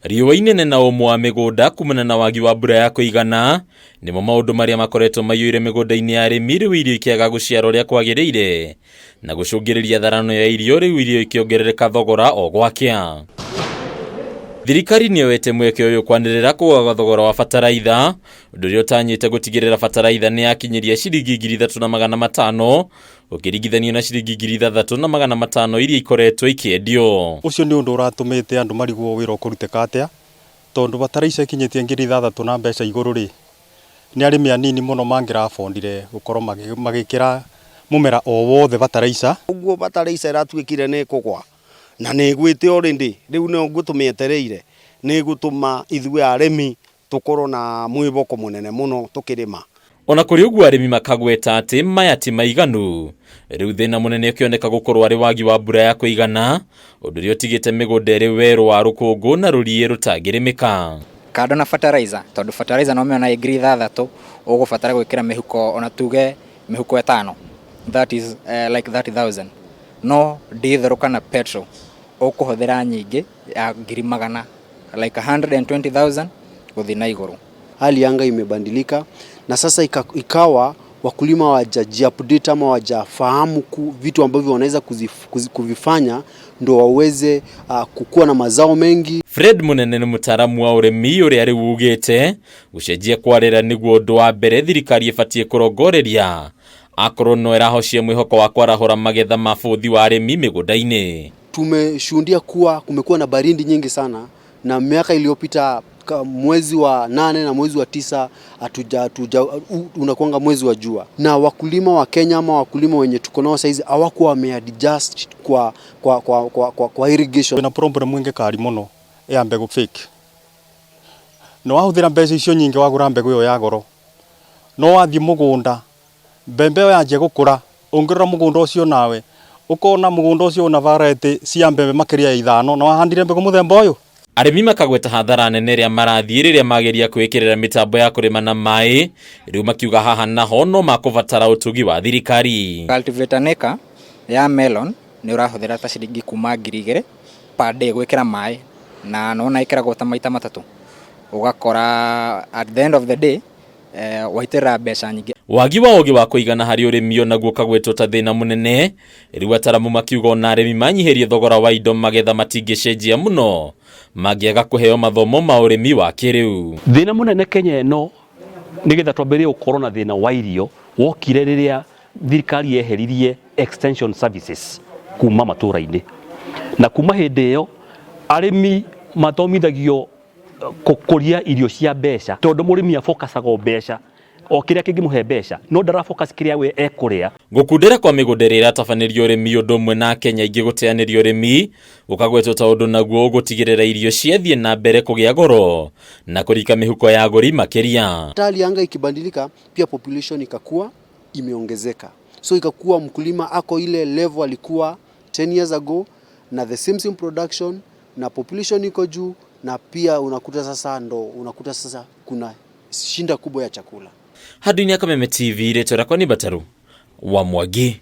Riũa inene na ũmwe wa mĩgũnda kumana na wagi wa mbura ya kũigana nĩmo maũndũ marĩa makoretwo maiyũire mĩgũnda-inĩ ya arĩmi, rĩu irio ikĩaga gũciara ũrĩa kwagĩrĩire na gũcũngĩrĩria tharano ya irio, rĩu irio ikĩongerereka thogora o gwakĩa. Thirikari nĩyoete mweke ũyũ kwanĩrĩra kũgũa thogora wa bataraitha, ũndũ ũrĩa ũtanyĩte gũtigĩrĩra bataraitha nĩ yakinyĩria ciringi 3,500 ũkĩringithanio na ciringi 3,500 iria ikoretwo ikĩendio. Ũcio nĩ ũndũ ũratũmĩte andũ marigwo wĩra ũkũrutĩka atĩa, tondũ bataraitha ikinyĩtie 6,000 na mbeca igũrũ rĩ, nĩ arĩmi anini mũno mangĩrabondire gũkorwo magĩkĩra mũmera o wothe bataraitha. Ũguo bataraitha ĩratuĩkire nĩ kũgwa na nĩ ĩgwĩte already, rĩu no ngũtũmĩetereire nĩ gũtũma ithuĩ arĩmi tũkorwo na mwĩboko mũnene mũno tũkĩrĩma. Ona kũrĩ ũguo arĩmi makagweta atĩ maya ti maiganu, rĩu thĩna mũnene ũkĩoneka gũkorwo arĩ wagi wa mbura ya kũigana, ũndũ ũrĩa ũtigĩte mĩgũnda ĩrĩ werũ wa rũkũngũ na rũriĩ rũtangĩrĩmĩka. Kando na fertilizer, tondũ fertilizer no mĩona ngiri 6 ũgũbatara gwĩkĩra mĩhuko, ona tuge mĩhuko 5, that is like 30,000. No diesel kana petrol ũkũhũthĩra nyingĩ ya 100,000 like 120,000 gũthiĩ na igũrũ. Hali anga imebadilika na sasa ikawa wakulima wajaji-update ama wajafahamu vitu ambavyo wanaweza kuvifanya ndo waweze kukua na mazao mengi. Fred Munene nĩ mũtaramu wa ũrĩmi ũrĩa rĩu ugĩte gũcenjia kwarĩra nĩguo ũndũ wa mbere thirikari ĩbatiĩ kũrongoreria akorwo no ĩrahocia mwĩhoko wa kwarahũra magetha ma bũthi wa arĩmi mĩgũnda-inĩ. Tumeshuhudia kuwa kumekuwa na baridi nyingi sana, na miaka iliyopita mwezi wa 8 na mwezi wa 9 unakuanga mwezi wa jua, na wakulima wa Kenya ama wakulima wenye tuko nao saizi hawakuwa wameadjust kwa irrigation. Na problem mwingi kari muno ya mbegu fake. No wahũthĩra mbeca icio nyingĩ wagũra mbegu ĩyo ya goro, no wathie mũgũnda mbembe ĩyo yanjie gũkũra, ũngĩrora mũgũnda ũcio nawe ũkona mũgũnda ũcio una variety cia mbembe makĩria ya 5 na wahandire mbegu mũthemba ũyũ. Arĩmi makagweta hathara nene rĩa marathiĩ rĩrĩa mageria kwĩkĩrĩra mĩtambo ya kũrĩma na maĩ, rĩu makiuga haha naho no makũbatara ũtugi wa thirikari. Cultivator neka ya melon nĩ ũrahũthĩra ta ciringi kuma 2,000 per day gwĩkĩra maĩ, na nona ĩkĩragwo ta maita 3. Ũgakora at the end of the day waitĩra mbeca nyingĩ. Wagi wa ũgĩ wa kũigana harĩ ũrĩmi onaguo kagwetwo ta thĩna mũnene, rĩu ataramu makiuga na arĩmi manyihirie thogora wa indo magetha matingĩcenjia mũno mangĩaga kũheo mathomo ma ũrĩmi wa kĩrĩu. Thĩna mũnene Kenya ĩno nĩgetha twambĩrĩrie gũkorwo na thĩna wa irio wokire rĩrĩa thirikari yeheririe extension services kuma matũra-inĩ, na kuma hĩndĩ ĩyo arĩmi mathomithagio gũkũria irio cia mbeca, tondũ mũrĩmi afokasaga mbeca o kĩrĩa kĩngĩmũhe mbeca, no ndarafocus kĩrĩa we ekũrĩa. Gũkundĩra kwa mĩgũnda ĩrĩa ĩratabanĩrio ũrĩmi ũndũ ũmwe na Kenya ingĩ gũteanĩrio ũrĩmi gũkagwetwo ta ũndũ naguo ũgũtigĩrĩra irio ciathiĩ na mbere kũgĩa goro na kũrika mĩhuko ya agũri makĩria. Hali anga ikibadilika, pia population ikakua imeongezeka, so ikakuwa mkulima ako ile level alikuwa 10 years ago na the same production na population iko juu, na pia unakuta sasa kuna shinda kubwa ya chakula. Hadunia Kameme TV, Retora kwa Nibataru wa Mwangi.